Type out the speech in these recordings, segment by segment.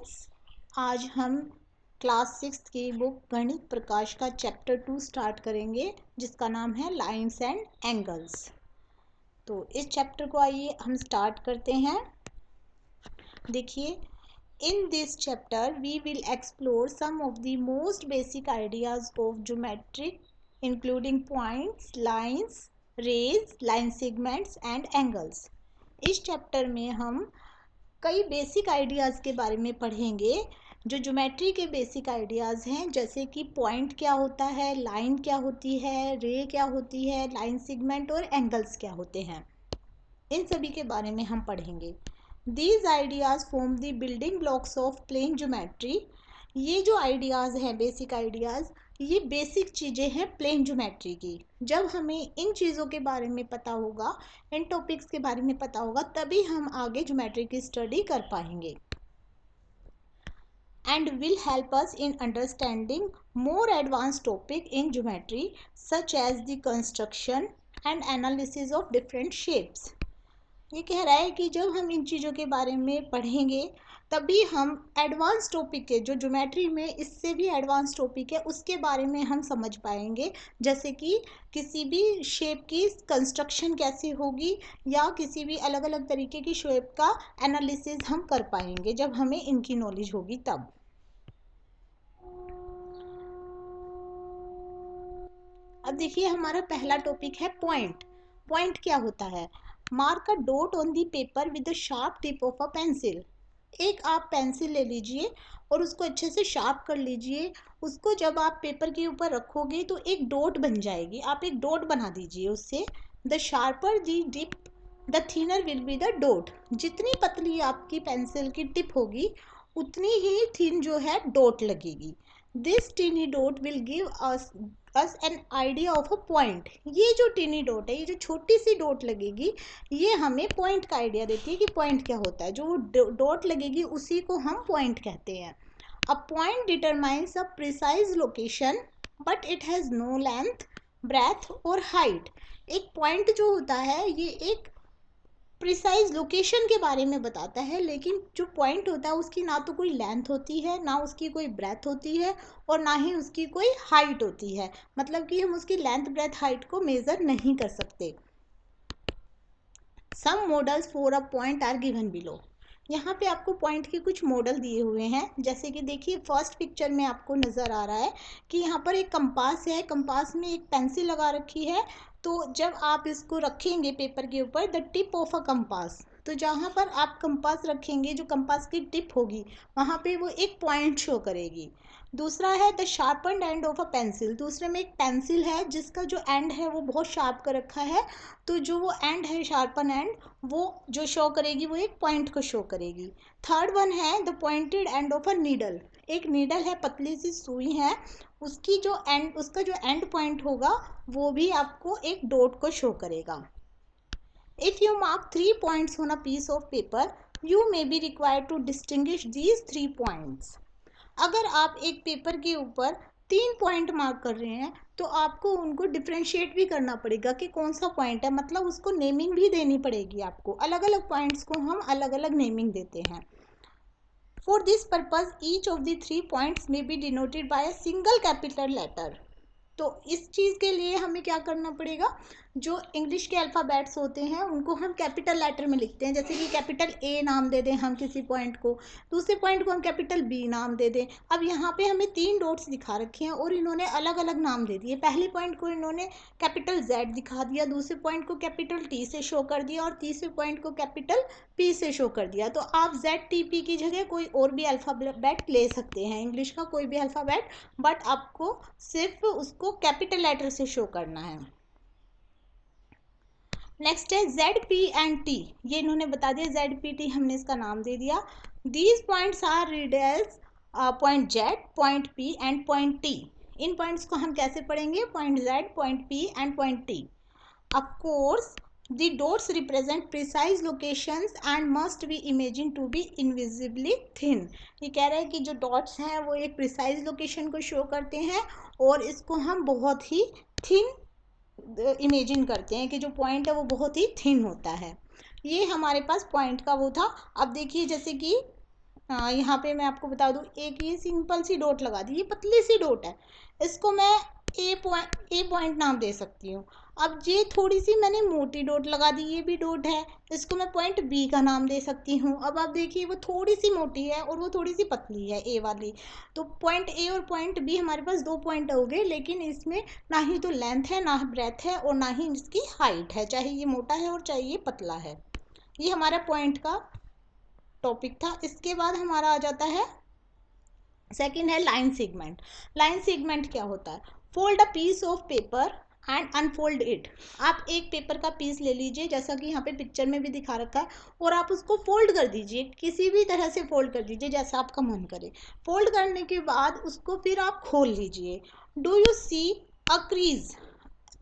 Students, आज हम class 6 की बुक गणित प्रकाश का चैप्टर 2 स्टार्ट करेंगे जिसका नाम है लाइंस एंड एंगल्स। तो इस चैप्टर को आइए हम स्टार्ट करते हैं। देखिए, in this chapter we will explore some of the most basic ideas of geometric including points, lines, rays, line segments and angles. इस चैप्टर में हम कई बेसिक आइडियाज़ के बारे में पढ़ेंगे जो ज्योमेट्री के बेसिक आइडियाज़ हैं, जैसे कि पॉइंट क्या होता है, लाइन क्या होती है, रे क्या होती है, लाइन सेगमेंट और एंगल्स क्या होते हैं। इन सभी के बारे में हम पढ़ेंगे। These ideas form the building blocks of plane geometry. ये जो आइडियाज़ हैं, बेसिक आइडियाज़, ये बेसिक चीज़ें हैं प्लेन ज्योमेट्री की। जब हमें इन चीज़ों के बारे में पता होगा, इन टॉपिक्स के बारे में पता होगा, तभी हम आगे ज्योमेट्री की स्टडी कर पाएंगे and will help us in understanding more advanced topic in geometry such as the construction and analysis of different shapes। ये कह रहा है कि जब हम इन चीज़ों के बारे में पढ़ेंगे तभी हम एडवांस टॉपिक के, जो ज्योमेट्री में इससे भी एडवांस टॉपिक है, उसके बारे में हम समझ पाएंगे। जैसे कि किसी भी शेप की कंस्ट्रक्शन कैसे होगी या किसी भी अलग अलग तरीके की शेप का एनालिसिस हम कर पाएंगे जब हमें इनकी नॉलेज होगी तब। अब देखिए, हमारा पहला टॉपिक है पॉइंट। पॉइंट क्या होता है? Mark a dot on the paper with the sharp tip of a pencil. एक आप पेंसिल ले लीजिए और उसको अच्छे से शार्प कर लीजिए। उसको जब आप पेपर के ऊपर रखोगे तो एक डॉट बन जाएगी। आप एक डॉट बना दीजिए उससे। The sharper the tip the thinner will be the dot. जितनी पतली आपकी पेंसिल की टिप होगी उतनी ही थिन जो है डॉट लगेगी। This tiny dot will give us an idea of a point. ये जो टीनी डॉट है, ये जो छोटी सी डॉट लगेगी, ये हमें पॉइंट का आइडिया देती है कि पॉइंट क्या होता है। जो डॉट लगेगी उसी को हम पॉइंट कहते हैं। A point determines a precise location but it has no length, breadth और हाइट। एक पॉइंट जो होता है ये एक प्रिसाइज लोकेशन के बारे में बताता है, लेकिन जो पॉइंट होता है उसकी ना तो कोई लेंथ होती है, ना उसकी कोई ब्रेथ होती है और ना ही उसकी कोई हाइट होती है। मतलब कि हम उसकी लेंथ, ब्रेथ, हाइट को मेज़र नहीं कर सकते। Some models for a point are given below. यहाँ पे आपको पॉइंट के कुछ मॉडल दिए हुए हैं। जैसे कि देखिए, फर्स्ट पिक्चर में आपको नज़र आ रहा है कि यहाँ पर एक कंपास है। कंपास में एक पेंसिल लगा रखी है। तो जब आप इसको रखेंगे पेपर के ऊपर, the tip of a compass, तो जहाँ पर आप कंपास रखेंगे, जो कंपास की टिप होगी वहाँ पे वो एक पॉइंट शो करेगी। दूसरा है the sharpen end of a pencil. दूसरे में एक पेंसिल है जिसका जो एंड है वो बहुत शार्प कर रखा है, तो जो वो एंड है, शार्पन एंड, वो जो शो करेगी वो एक पॉइंट को शो करेगी। थर्ड वन है the pointed end of a needle. एक नीडल है, पतली सी सुई है, उसकी जो एंड, उसका जो एंड पॉइंट होगा वो भी आपको एक डॉट को शो करेगा। If you mark 3 points on a piece of paper, you may be required to distinguish these 3 points. अगर आप एक पेपर के ऊपर 3 पॉइंट मार्क कर रहे हैं तो आपको उनको डिफ्रेंशिएट भी करना पड़ेगा कि कौन सा पॉइंट है। मतलब उसको नेमिंग भी देनी पड़ेगी आपको। अलग अलग पॉइंट्स को हम अलग अलग नेमिंग देते हैं। For this purpose, each of the 3 points may be denoted by a single capital letter. तो इस चीज़ के लिए हमें क्या करना पड़ेगा? जो इंग्लिश के अल्फ़ाबेट्स होते हैं उनको हम कैपिटल लेटर में लिखते हैं। जैसे कि कैपिटल ए नाम दे दें हम किसी पॉइंट को, दूसरे पॉइंट को हम कैपिटल बी नाम दे दें। अब यहाँ पे हमें 3 डॉट्स दिखा रखे हैं और इन्होंने अलग अलग नाम दे दिए। पहले पॉइंट को इन्होंने कैपिटल जेड दिखा दिया, दूसरे पॉइंट को कैपिटल टी से शो कर दिया और तीसरे पॉइंट को कैपिटल पी से शो कर दिया। तो आप जेड टी पी की जगह कोई और भी अल्फ़ाबेट ले सकते हैं, इंग्लिश का कोई भी अल्फ़ाबेट, बट आपको सिर्फ उसको कैपिटल लेटर से शो करना है। नेक्स्ट है जेड पी एंड टी। ये इन्होंने बता दिया, जेड पी टी हमने इसका नाम दे दिया। These points are read as point Z, point P and point T. इन पॉइंट्स को हम कैसे पढ़ेंगे? Point Z, point P and point T. Of course the dots represent precise locations and must be imagined to be invisibly thin. ये कह रहे हैं कि जो डॉट्स हैं वो एक प्रिसाइज लोकेशन को शो करते हैं और इसको हम बहुत ही थिन इमेजिन करते हैं कि जो पॉइंट है वो बहुत ही थिन होता है। ये हमारे पास पॉइंट का वो था। अब देखिए, जैसे कि यहाँ पे मैं आपको बता दूँ, एक ये सिंपल सी डॉट लगा दी, ये पतली सी डॉट है, इसको मैं ए पॉइंट नाम दे सकती हूँ। अब ये थोड़ी सी मैंने मोटी डॉट लगा दी, ये भी डॉट है, इसको मैं पॉइंट बी का नाम दे सकती हूँ। अब आप देखिए वो थोड़ी सी मोटी है और वो थोड़ी सी पतली है ए वाली, तो पॉइंट ए और पॉइंट बी हमारे पास 2 पॉइंट हो गए, लेकिन इसमें ना ही तो लेंथ है, ना ब्रेथ है, और ना ही इसकी हाइट है, चाहे ये मोटा है और चाहे ये पतला है। ये हमारा पॉइंट का टॉपिक था। इसके बाद हमारा आ जाता है सेकंड है लाइन सेगमेंट। लाइन सेगमेंट क्या होता है? Fold a piece of paper and unfold it. आप एक पेपर का पीस ले लीजिए, जैसा कि यहाँ पे पिक्चर में भी दिखा रखा है, और आप उसको फोल्ड कर दीजिए, किसी भी तरह से फोल्ड कर दीजिए जैसा आपका मन करे। फोल्ड करने के बाद उसको फिर आप खोल लीजिए। Do you see a crease?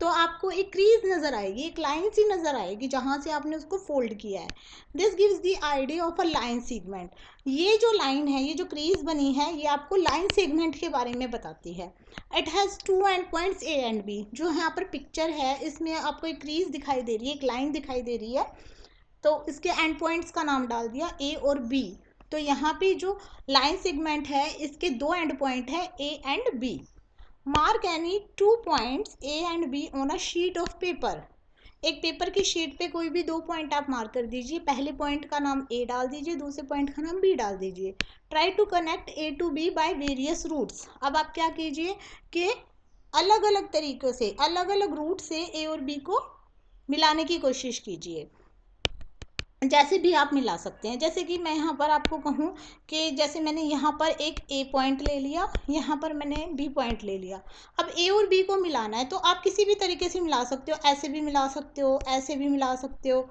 तो आपको एक क्रीज नजर आएगी, एक लाइन सी नजर आएगी जहां से आपने उसको फोल्ड किया है। This gives the idea of a line segment. ये जो लाइन है, ये जो क्रीज बनी है, ये आपको लाइन सेगमेंट के बारे में बताती है। It has 2 end points A and B. जो यहाँ पर पिक्चर है, इसमें आपको एक क्रीज दिखाई दे रही है, एक लाइन दिखाई दे रही है, तो इसके एंड पॉइंट्स का नाम डाल दिया ए और बी। तो यहाँ पे जो लाइन सेगमेंट है, इसके 2 एंड पॉइंट है A and B. Mark any 2 points A and B on a sheet of paper. एक पेपर की शीट पे कोई भी 2 पॉइंट आप मार्क कर दीजिए। पहले पॉइंट का नाम ए डाल दीजिए, दूसरे पॉइंट का नाम बी डाल दीजिए। Try to connect A to B by various routes. अब आप क्या कीजिए कि अलग अलग तरीक़ों से, अलग अलग रूट से ए और बी को मिलाने की कोशिश कीजिए। जैसे भी आप मिला सकते हैं, जैसे कि मैं यहाँ पर आपको कहूँ कि जैसे मैंने यहाँ पर एक ए पॉइंट ले लिया, यहाँ पर मैंने बी पॉइंट ले लिया। अब ए और बी को मिलाना है, तो आप किसी भी तरीके से मिला सकते हो। ऐसे भी मिला सकते हो, ऐसे भी मिला सकते हो,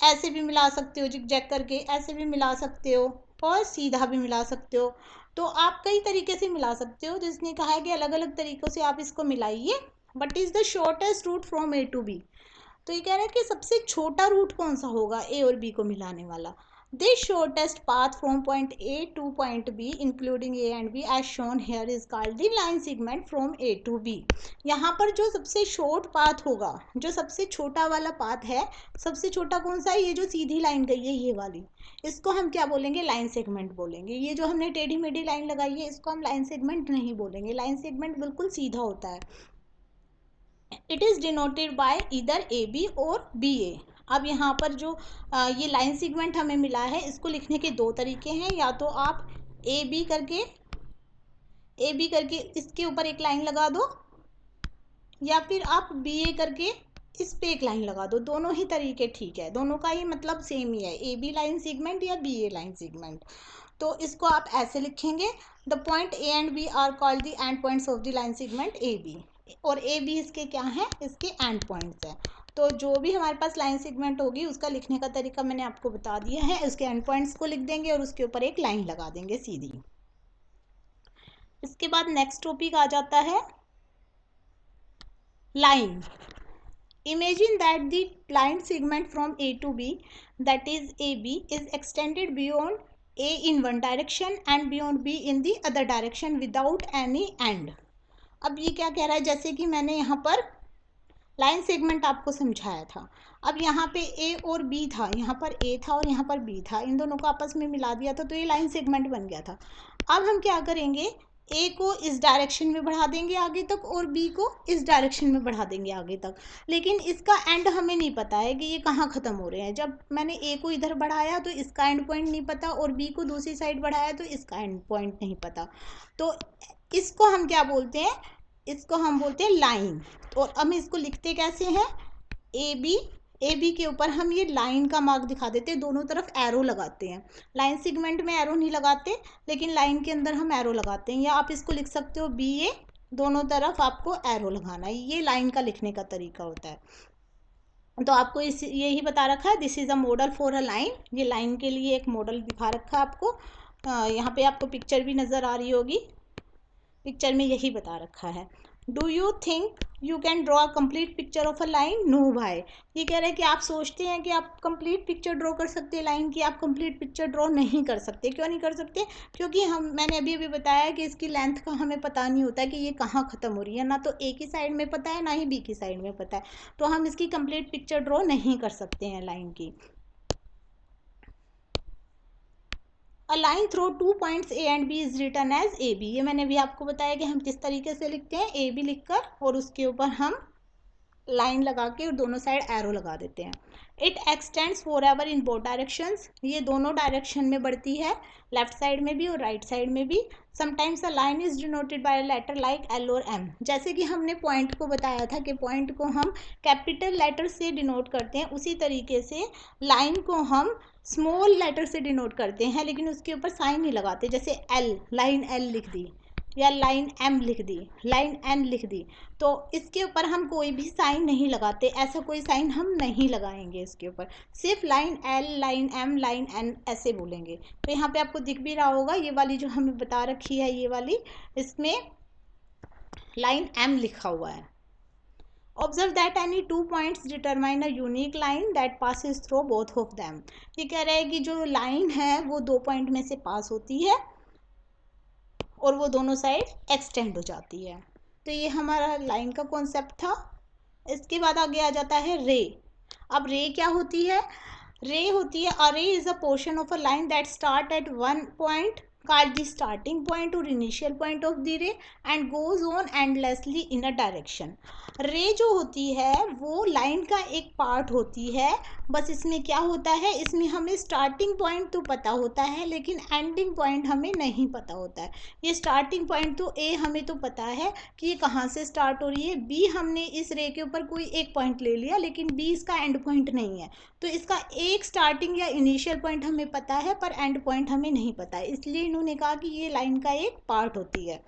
ऐसे भी मिला सकते हो जिग-जैग करके, ऐसे भी मिला सकते हो, और सीधा भी मिला सकते हो। तो आप कई तरीके से मिला सकते हो। जिसने कहा है कि अलग अलग तरीक़ों से आप इसको मिलाइए। But is the shortest route from A to B. तो ये कह रहा है कि सबसे छोटा रूट कौन सा होगा ए और बी को मिलाने वाला। This shortest path from point A to point B including A and B as shown here is called the line segment from A to B. यहाँ पर जो सबसे शॉर्ट पाथ होगा, जो सबसे छोटा वाला पाथ है, सबसे छोटा कौन सा है? ये जो सीधी लाइन गई है, ये वाली, इसको हम क्या बोलेंगे? लाइन सेगमेंट बोलेंगे। ये जो हमने टेढ़ी मेढ़ी लाइन लगाई है, इसको हम लाइन सेगमेंट नहीं बोलेंगे। लाइन सेगमेंट बिल्कुल सीधा होता है। इट इज़ डिनोटेड बाय इधर ए बी और बी ए। अब यहाँ पर जो ये लाइन सेगमेंट हमें मिला है, इसको लिखने के 2 तरीके हैं। या तो आप ए बी करके इसके ऊपर एक लाइन लगा दो, या फिर आप बी ए करके इस पे एक लाइन लगा दो। दोनों ही तरीके ठीक है, दोनों का ही मतलब सेम ही है, ए बी लाइन सेगमेंट या बी ए लाइन सेगमेंट। तो इसको आप ऐसे लिखेंगे, the point A and B are called the end points of the line segment A B. और ए बी इसके क्या हैं? इसके एंड पॉइंट्स हैं। तो जो भी हमारे पास लाइन सेगमेंट होगी, उसका लिखने का तरीका मैंने आपको बता दिया है। उसके एंड पॉइंट्स को लिख देंगे और उसके ऊपर एक लाइन लगा देंगे सीधी। इसके बाद नेक्स्ट टॉपिक आ जाता है line. Imagine that the line segment from A to B, that is AB, is extended beyond A in one direction and beyond B in the other direction without any end. अब ये क्या कह रहा है? जैसे कि मैंने यहाँ पर लाइन सेगमेंट आपको समझाया था। अब यहाँ पे ए और बी था, यहाँ पर ए था और यहाँ पर बी था, इन दोनों को आपस में मिला दिया था, तो ये लाइन सेगमेंट बन गया था। अब हम क्या करेंगे? ए को इस डायरेक्शन में बढ़ा देंगे आगे तक, और बी को इस डायरेक्शन में बढ़ा देंगे आगे तक। लेकिन इसका एंड हमें नहीं पता है कि ये कहाँ ख़त्म हो रहे हैं। जब मैंने ए को इधर बढ़ाया तो इसका एंड पॉइंट नहीं पता, और बी को दूसरी साइड बढ़ाया तो इसका एंड पॉइंट नहीं पता। तो इसको हम क्या बोलते हैं? इसको हम बोलते हैं लाइन। और हम इसको लिखते कैसे हैं? ए बी के ऊपर हम ये लाइन का मार्क दिखा देते हैं, दोनों तरफ एरो लगाते हैं। लाइन सेगमेंट में एरो नहीं लगाते, लेकिन लाइन के अंदर हम एरो लगाते हैं। या आप इसको लिख सकते हो बी ए, दोनों तरफ आपको एरो लगाना है। ये लाइन का लिखने का तरीका होता है। तो आपको यही बता रखा है, this is a model for a line. ये लाइन के लिए एक मॉडल दिखा रखा है आपको। यहाँ पे आपको पिक्चर भी नज़र आ रही होगी, पिक्चर में यही बता रखा है। Do you think you can draw a complete picture of a line? No भाई। ये कह रहे हैं कि आप सोचते हैं कि आप कंप्लीट पिक्चर ड्रॉ कर सकते हैं लाइन की। आप कंप्लीट पिक्चर ड्रॉ नहीं कर सकते। क्यों नहीं कर सकते? क्योंकि मैंने अभी अभी बताया कि इसकी लेंथ का हमें पता नहीं होता है कि ये कहाँ ख़त्म हो रही है। ना तो ए की साइड में पता है, ना ही बी की साइड में पता है। तो हम इसकी कंप्लीट पिक्चर ड्रॉ नहीं कर सकते हैं लाइन की। A line through 2 points A and B is written as A B. ये मैंने अभी आपको बताया कि हम किस तरीके से लिखते हैं, ए बी लिखकर और उसके ऊपर हम लाइन लगा के और दोनों साइड एरो लगा देते हैं। It extends for ever in both directions, ये दोनों डायरेक्शन में बढ़ती है, लेफ्ट साइड में भी और राइट साइड में भी। Sometimes a line is denoted by a letter like L और एम, जैसे कि हमने पॉइंट को बताया था कि पॉइंट को हम कैपिटल लेटर से डिनोट करते हैं, उसी तरीके से लाइन को हम स्मॉल लेटर से डिनोट करते हैं, लेकिन उसके ऊपर साइन नहीं लगाते। जैसे एल, लाइन एल लिख दी, या लाइन एम लिख दी, लाइन एन लिख दी, तो इसके ऊपर हम कोई भी साइन नहीं लगाते, ऐसा कोई साइन हम नहीं लगाएंगे इसके ऊपर, सिर्फ line L, line M, line N ऐसे बोलेंगे। तो यहाँ पे आपको दिख भी रहा होगा, ये वाली जो हमें बता रखी है ये वाली, इसमें लाइन एम लिखा हुआ है। Observe that any 2 points determine a unique line that passes through both of them. ये कह रहा है कि जो लाइन है वो 2 पॉइंट में से पास होती है और वो दोनों साइड एक्सटेंड हो जाती है। तो ये हमारा लाइन का कॉन्सेप्ट था। इसके बाद आगे आ जाता है रे। अब रे क्या होती है? रे होती है, अ रे is a portion of a line that start at one point called the starting point or initial point of the ray and goes on endlessly in a direction। रे जो होती है वो लाइन का एक पार्ट होती है, बस इसमें क्या होता है, इसमें हमें स्टार्टिंग पॉइंट तो पता होता है लेकिन एंडिंग पॉइंट हमें नहीं पता होता है। ये स्टार्टिंग पॉइंट तो ए हमें तो पता है कि ये कहाँ से स्टार्ट हो रही है, बी हमने इस रे के ऊपर कोई एक पॉइंट ले लिया लेकिन बी इसका एंड पॉइंट नहीं है, तो इसका एक स्टार्टिंग या इनिशियल पॉइंट हमें पता है पर एंड पॉइंट हमें नहीं पता है, इसलिए इन्होंने कहा कि ये लाइन का एक पार्ट होती है।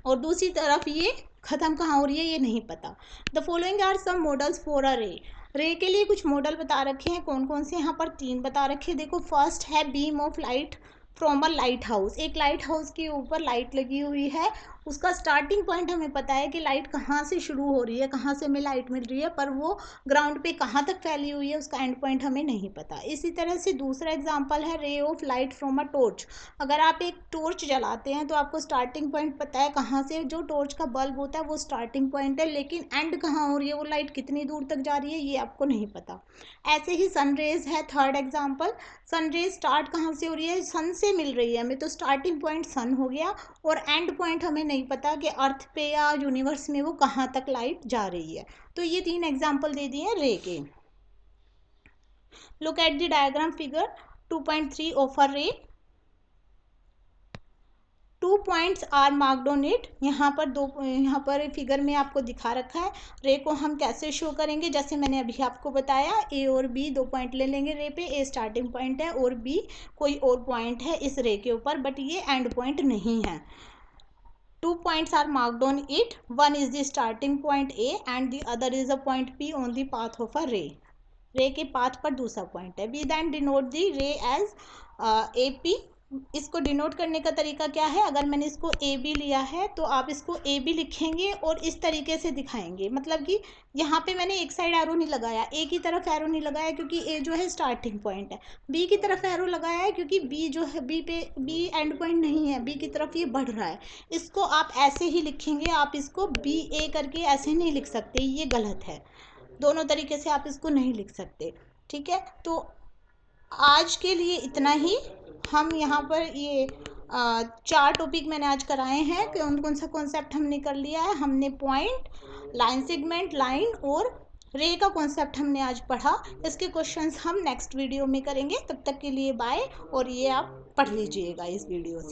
और दूसरी तरफ ये ख़त्म कहाँ हो रही है ये नहीं पता। The following are some models for a ray. Ray के लिए कुछ मॉडल बता रखे हैं, कौन कौन से, यहाँ पर 3 बता रखे हैं। देखो, फर्स्ट है beam of light from a light house. एक लाइट हाउस के ऊपर लाइट लगी हुई है, उसका स्टार्टिंग पॉइंट हमें पता है कि लाइट कहाँ से शुरू हो रही है, कहाँ से हमें लाइट मिल रही है, पर वो ग्राउंड पे कहाँ तक फैली हुई है उसका एंड पॉइंट हमें नहीं पता। इसी तरह से दूसरा एग्जांपल है ray of light from a torch. अगर आप एक टॉर्च जलाते हैं तो आपको स्टार्टिंग पॉइंट पता है कहाँ से, जो टॉर्च का बल्ब होता है वो स्टार्टिंग पॉइंट है, लेकिन एंड कहाँ हो रही है, वो लाइट कितनी दूर तक जा रही है ये आपको नहीं पता। ऐसे ही सनरेज है थर्ड एग्जांपल। सनरेज स्टार्ट कहाँ से हो रही है, सन से मिल रही है हमें, तो स्टार्टिंग पॉइंट सन हो गया और एंड पॉइंट हमें नहीं पता कि अर्थ पे या यूनिवर्स में वो कहाँ तक लाइट जा रही है। तो ये 3 एग्जांपल दे दिए रे के। Look at the diagram figure 2.3 of a ray. 2 points are marked on it. यहाँ पर फिगर में आपको दिखा रखा है। रे को हम कैसे शो करेंगे, जैसे मैंने अभी आपको बताया, ए और बी 2 पॉइंट ले लेंगे रे पे, ए स्टार्टिंग पॉइंट है और बी कोई और पॉइंट है इस रे के ऊपर, बट ये एंड पॉइंट नहीं है। 2 points are marked on it. One is the starting point A and the other is a point P on the path of a ray. रे के पाथ पर दूसरा पॉइंट है। वी देन डिनोट दी रे as A P. इसको denote करने का तरीका क्या है, अगर मैंने इसको ए बी लिया है तो आप इसको ए बी लिखेंगे और इस तरीके से दिखाएंगे, मतलब कि यहाँ पे मैंने एक साइड एरो नहीं लगाया, ए की तरफ एरो नहीं लगाया क्योंकि ए जो है स्टार्टिंग पॉइंट है, बी की तरफ एरो लगाया है क्योंकि बी जो है बी एंड पॉइंट नहीं है, बी की तरफ ये बढ़ रहा है। इसको आप ऐसे ही लिखेंगे, आप इसको बी ए करके ऐसे नहीं लिख सकते, ये गलत है, दोनों तरीके से आप इसको नहीं लिख सकते। ठीक है, तो आज के लिए इतना ही। हम यहाँ पर ये 4 टॉपिक मैंने आज कराए हैं, कौन कौन सा कॉन्सेप्ट हमने कर लिया है। हमने पॉइंट, लाइन सेगमेंट, लाइन और रे का कॉन्सेप्ट हमने आज पढ़ा। इसके क्वेश्चंस हम नेक्स्ट वीडियो में करेंगे। तब तक के लिए बाय, और ये आप पढ़ लीजिएगा इस वीडियो से।